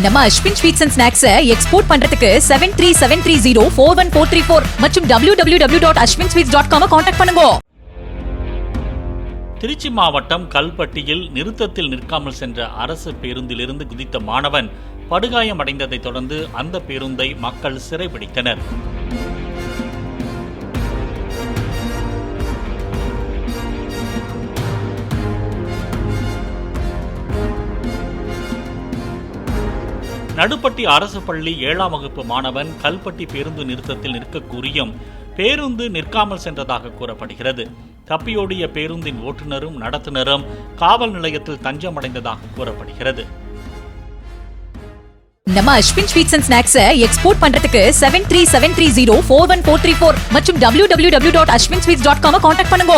நம்ம Ashwin sweets and snacks export பண்றதுக்கு 7373041434 மற்றும் www.ashwinsweets.com கான்டாக்ட் பண்ணுங்க. திருச்சி மாவட்டம் கல்பட்டியில் நிறுத்தத்தில் நிற்காமல் சென்ற அரசு பேருந்திலிருந்து குதித்த மாணவன் படுகாயம் அடைந்ததை தொடர்ந்து அந்த பேருந்தை மக்கள் சிறைபிடித்தனர். நடுப்பட்டி அரசு பள்ளி 7ஆம் வகுப்பு மாணவன் கல்பட்டி பேருந்து நிறுத்தத்தில் நிற்க கூறியும் பேருந்து நிற்காமல் சென்றதாக கூறப்படுகிறது. தப்பியோடிய பேருந்தின் ஓட்டுநரும் நடத்துனரும் காவல் நிலையத்தில் தஞ்சம் அடைந்ததாக கூறப்படுகிறது. நம்ம Ashwin sweets and snacks export பண்றதுக்கு 7373041434 மற்றும் www.ashwinsweets.com கான்டாக்ட் பண்ணுங்க.